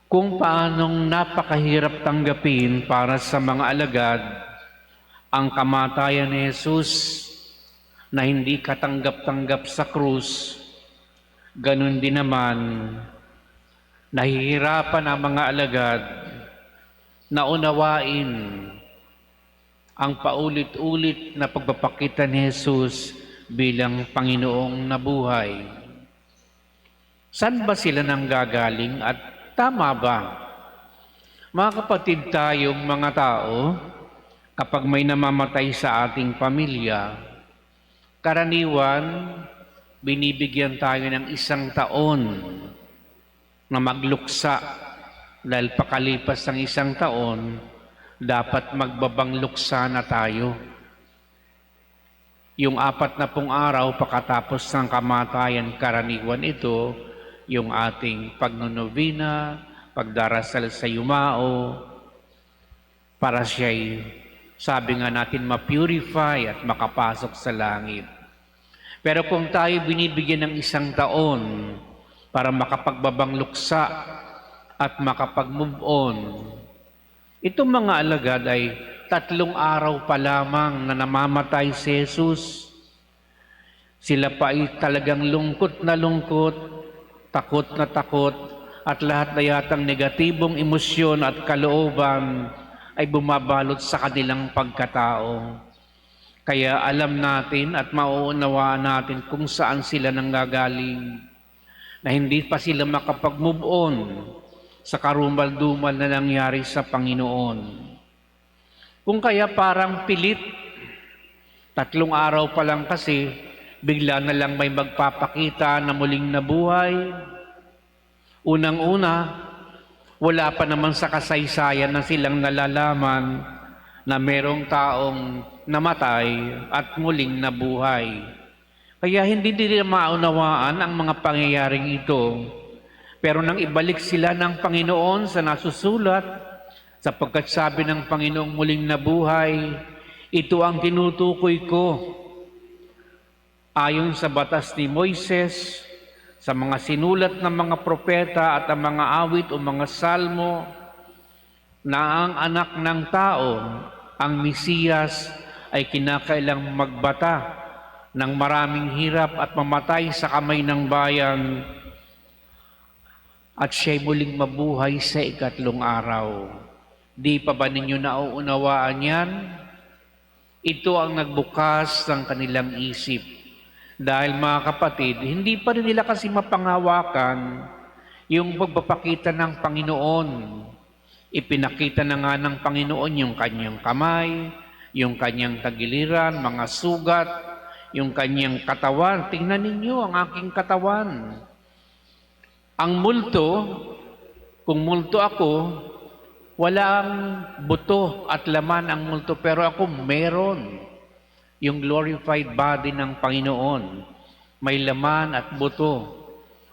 kung paanong napakahirap tanggapin para sa mga alagad ang kamatayan ni Jesus na hindi katanggap-tanggap sa krus, ganun din naman, nahihirapan ang mga alagad na unawain ang paulit-ulit na pagpapakita ni Jesus bilang Panginoong nabuhay. Saan ba sila nanggagaling at tama ba? Mga kapatid, tayong mga tao, kapag may namamatay sa ating pamilya, karaniwan, binibigyan tayo ng 1 taon na magluksa. Dahil pakalipas ng 1 taon, dapat magbabang luksa na tayo. Yung 40 araw pakatapos ng kamatayan, karaniwan ito, yung ating pagnonovena, pagdarasal sa yumao, para siya'y, sabi nga natin, ma-purify at makapasok sa langit. Pero kung tayo binibigyan ng 1 taon para makapagbabang luksa at makapag-move on, itong mga alagad ay 3 araw pa lamang na namamatay si Jesus. Sila pa ay talagang lungkot na lungkot, takot na takot, at lahat na yatang negatibong emosyon at kalooban ay bumabalot sa kanilang pagkatao. Kaya alam natin at mauunawaan natin kung saan sila nanggagaling, na hindi pa sila makapag-move on sa karumal-dumal na nangyari sa Panginoon. Kung kaya parang pilit, 3 araw pa lang kasi, bigla na lang may magpapakita na muling nabuhay. Unang-una, wala pa naman sa kasaysayan na silang nalalaman na merong taong namatay at muling nabuhay. Kaya hindi nila maunawaan ang mga pangyayaring ito. Pero nang ibalik sila ng Panginoon sa nasusulat, sapagkat sabi ng Panginoong muling nabuhay, ito ang tinutukoy ko. Ayon sa batas ni Moises, sa mga sinulat ng mga propeta at ang mga awit o mga salmo, na ang anak ng tao, ang Mesiyas, ay kinakailang magbata ng maraming hirap at mamatay sa kamay ng bayan, at siya'y muling mabuhay sa 3 araw. Di pa ba ninyo nauunawaan yan? Ito ang nagbukas ng kanilang isip. Dahil mga kapatid, hindi pa rin nila kasi mapangawakan yung pagpapakita ng Panginoon. Ipinakita na nga ng Panginoon yung kanyang kamay, yung kanyang tagiliran, mga sugat, yung kanyang katawan. Tingnan ninyo ang aking katawan. Ang multo, kung multo ako, walang buto at laman ang multo, pero ako meron. Yung glorified body ng Panginoon, may laman at buto,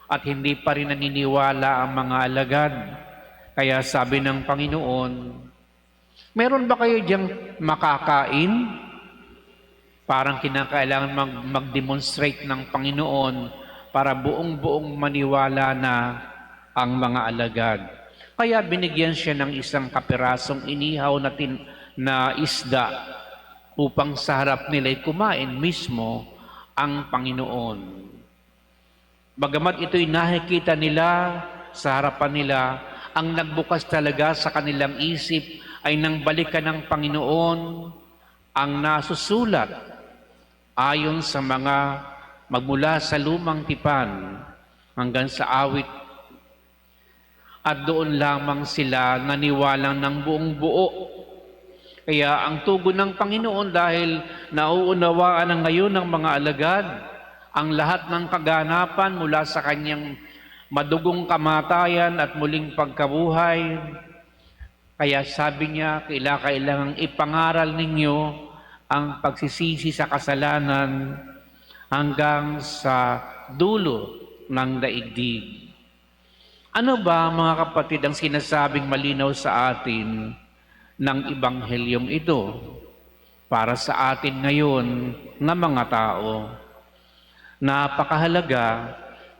at hindi pa rin naniniwala ang mga alagad. Kaya sabi ng Panginoon, meron ba kayo diyang makakain? Parang kinakailangan mag-demonstrate ng Panginoon para buong-buong maniwala na ang mga alagad. Kaya binigyan siya ng 1 kapirasong inihaw na isda upang sa harap nila'y kumain mismo ang Panginoon. Bagamat ito'y nakikita nila sa harapan nila, ang nagbukas talaga sa kanilang isip ay nang balikan ng Panginoon ang nasusulat ayon sa mga magmula sa lumang tipan hanggang sa awit. At doon lamang sila naniwalang ng buong buo. Kaya ang tugon ng Panginoon, dahil nauunawaan na ngayon ng mga alagad ang lahat ng kaganapan mula sa kanyang madugong kamatayan at muling pagkabuhay, kaya sabi niya, kailangang ipangaral ninyo ang pagsisisi sa kasalanan hanggang sa dulo ng daigdig. Ano ba, mga kapatid, ang sinasabing malinaw sa atin ng Ebanghelyong ito para sa atin ngayon na mga tao? Napakahalaga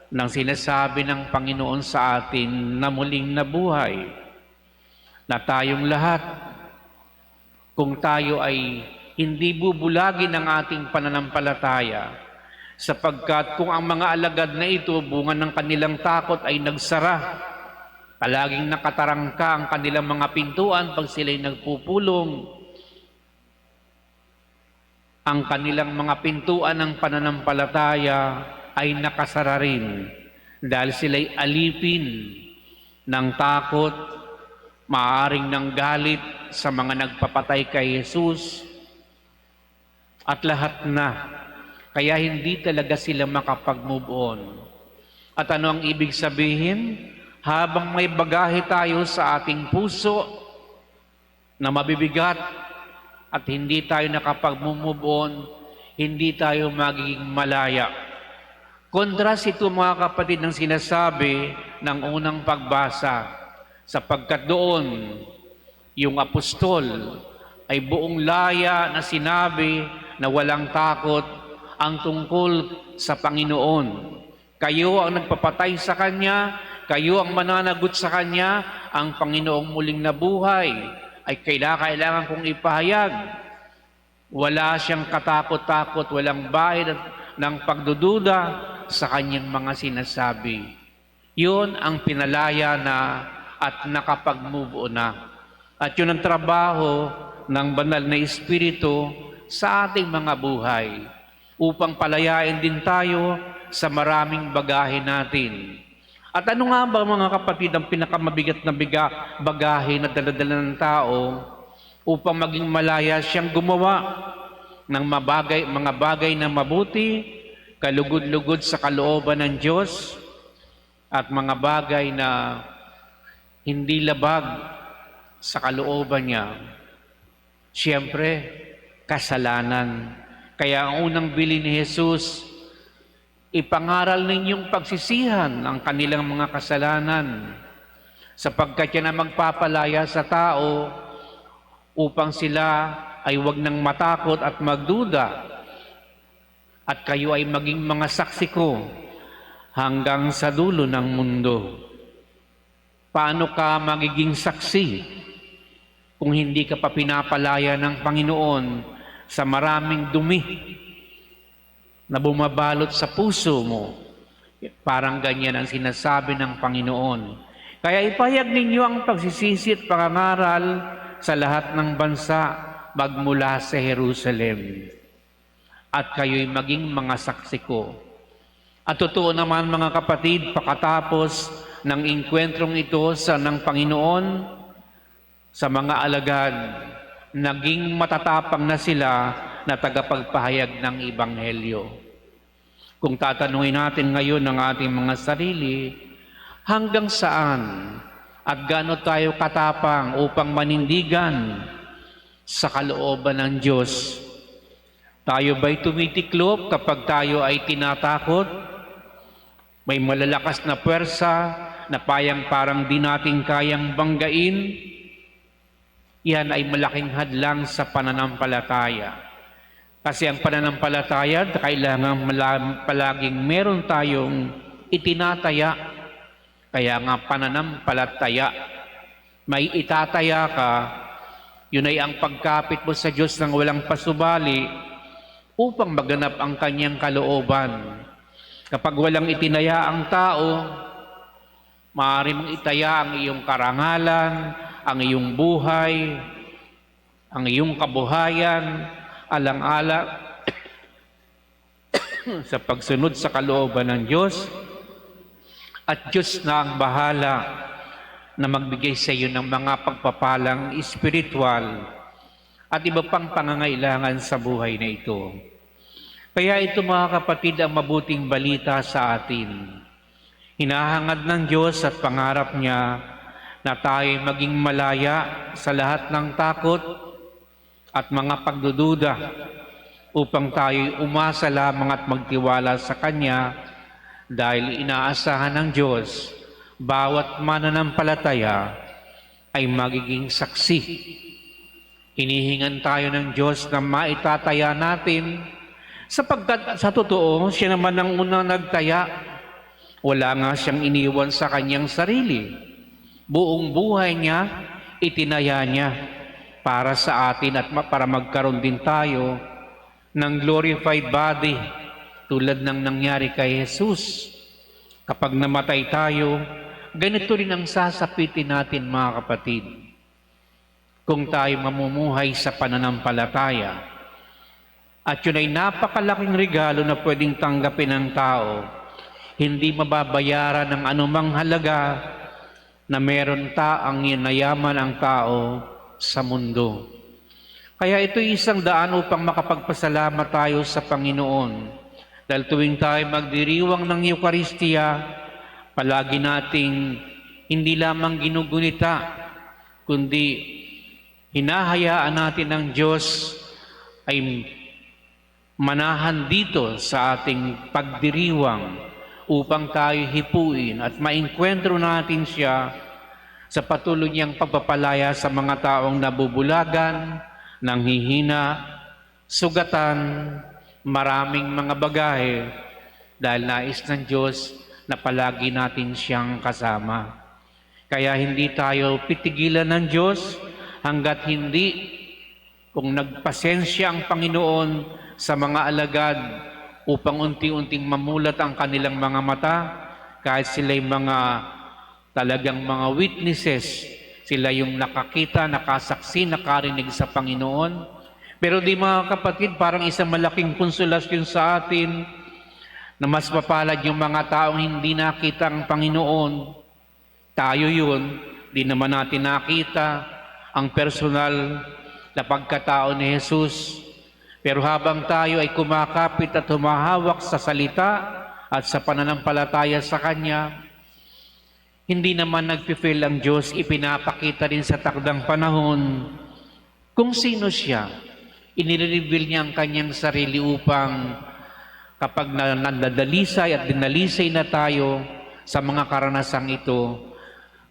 ng sinasabi ng Panginoon sa atin na muling nabuhay, na tayong lahat, kung tayo ay hindi bubulagin ng ating pananampalataya, sapagkat kung ang mga alagad na ito, bunga ng kanilang takot ay nagsara, palaging nakatarangka ang kanilang mga pintuan pag sila'y nagpupulong, ang kanilang mga pintuan ng pananampalataya ay nakasara rin dahil sila'y alipin ng takot, maaring ng galit sa mga nagpapatay kay Jesus, at lahat na. Kaya hindi talaga sila makapag-move on. At ano ang ibig sabihin? Habang may bagahe tayo sa ating puso na mabibigat at hindi tayo nakapag-move on, hindi tayo magiging malaya. Kontras ito mga kapatid ng sinasabi ng unang pagbasa, sapagkat doon yung apostol ay buong laya na sinabi na walang takot ang tungkol sa Panginoon. Kayo ang nagpapatay sa Kanya, kayo ang mananagot sa Kanya, ang Panginoong muling nabuhay ay kailangan kong ipahayag. Wala siyang katakot-takot, walang bahid ng pagdududa sa Kanyang mga sinasabi. Yun ang pinalaya na at nakapag-move on na. At yun ang trabaho ng banal na Espiritu sa ating mga buhay upang palayain din tayo sa maraming bagahe natin. At ano nga ba mga kapatid ang pinakamabigat na bagahe na daladala ng tao upang maging malaya siyang gumawa ng mga bagay na mabuti, kalugod-lugod sa kalooban ng Diyos, at mga bagay na hindi labag sa kalooban niya? Siyempre, kasalanan. Kaya ang unang bilin ni Jesus, ipangaral ninyong pagsisihan ang kanilang mga kasalanan, sapagkat yan ang magpapalaya sa tao upang sila ay huwag nang matakot at magduda, at kayo ay maging mga saksi ko hanggang sa dulo ng mundo. Paano ka magiging saksi kung hindi ka pa pinapalaya ng Panginoon sa maraming dumi na bumabalot sa puso mo? Parang ganyan ang sinasabi ng Panginoon. Kaya ipahayag ninyo ang pagsisisi at pangangaral sa lahat ng bansa magmula sa Jerusalem, at kayo'y maging mga saksi ko. At totoo naman mga kapatid, pakatapos ng engkwentrong ito ng Panginoon sa mga alagad, naging matatapang na sila na tagapagpahayag ng Ebanghelyo. Kung tatanungin natin ngayon ng ating mga sarili, hanggang saan at gaano tayo katapang upang manindigan sa kalooban ng Diyos? Tayo ba'y tumitiklop kapag tayo ay tinatakot? May malalakas na puwersa na parang di natin kayang banggain? Yan ay malaking hadlang sa pananampalataya. Kasi ang pananampalataya, kailangan palaging meron tayong itinataya. Kaya nga pananampalataya. May itataya ka, yun ay ang pagkapit mo sa Diyos ng walang pasubali upang maganap ang Kanyang kalooban. Kapag walang itinaya ang tao, maaari mong itaya ang iyong karangalan, ang iyong buhay, ang iyong kabuhayan, alang-ala sa pagsunod sa kalooban ng Diyos, at Diyos na ang bahala na magbigay sa iyo ng mga pagpapalang espiritual at iba pang pangangailangan sa buhay na ito. Kaya ito mga kapatid ang mabuting balita sa atin. Hinahangad ng Diyos at pangarap niya na tayo maging malaya sa lahat ng takot at mga pagdududa upang tayo umasa lamang at magtiwala sa Kanya, dahil inaasahan ng Diyos bawat mananampalataya ay magiging saksi. Hinihingan tayo ng Diyos na maitataya natin, sapagkat sa totoo, siya naman ang unang nagtaya. Wala nga siyang iniwan sa kanyang sarili. Buong buhay niya, itinaya niya para sa atin at para magkaroon din tayo ng glorified body tulad ng nangyari kay Jesus. Kapag namatay tayo, ganito rin ang sasapitin natin, mga kapatid. Kung tayo mamumuhay sa pananampalataya, at yun ay napakalaking regalo na pwedeng tanggapin ng tao, hindi mababayaran ng anumang halaga na meron ang nayaman ang tao sa mundo. Kaya ito isang daan upang makapagpasalamat tayo sa Panginoon. Dahil tuwing tayo magdiriwang ng Eucharistia, palagi nating hindi lamang ginugunita, kundi hinahayaan natin ng Diyos ay manahan dito sa ating pagdiriwang upang tayo hipuin at maengkwentro natin siya sa patuloy niyang pagpapalaya sa mga taong nabubulagan, nanghihina, sugatan, maraming mga bagahe dahil nais ng Diyos na palagi natin siyang kasama. Kaya hindi tayo pitigilan ng Diyos hanggat hindi, kung nagpasensya ang Panginoon sa mga alagad upang unti-unting mamulat ang kanilang mga mata, kahit sila'y mga talagang mga witnesses, sila yung nakakita, nakasaksi, nakarinig sa Panginoon. Pero di, mga kapatid, parang isang malaking konsolasyon sa atin na mas mapalad yung mga taong hindi nakita ang Panginoon. Tayo yun, di naman natin nakita ang personal na pagkatao ni Jesus. Pero habang tayo ay kumakapit at humahawak sa salita at sa pananampalataya sa Kanya, hindi naman nagpipil ang Diyos, ipinapakita rin sa takdang panahon kung sino siya. Inireveal niya ang kanyang sarili upang kapag nandadalisay at dinalisay na tayo sa mga karanasang ito,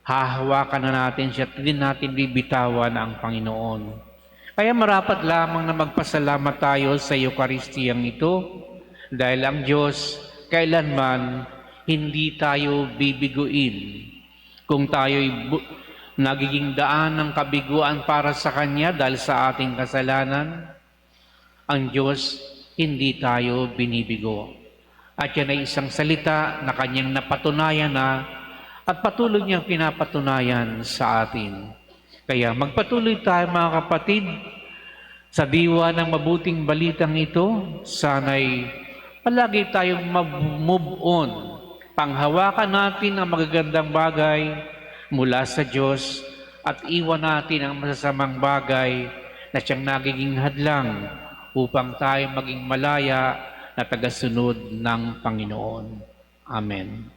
hahawakan na natin siya at din natin bibitawan ang Panginoon. Kaya marapat lamang na magpasalamat tayo sa Eucharistiyang ito dahil ang Diyos kailanman hindi tayo bibiguin. Kung tayo'y nagiging daan ng kabiguan para sa Kanya dahil sa ating kasalanan, ang Diyos hindi tayo binibigo. At yan ay isang salita na Kanyang napatunayan na at patuloy niyang pinapatunayan sa atin. Kaya magpatuloy tayo, mga kapatid, sa diwa ng mabuting balitang ito. Sana'y palagi tayong move on. Panghawakan natin ang magagandang bagay mula sa Diyos at iwan natin ang masasamang bagay na siyang nagiging hadlang upang tayo maging malaya na tagasunod ng Panginoon. Amen.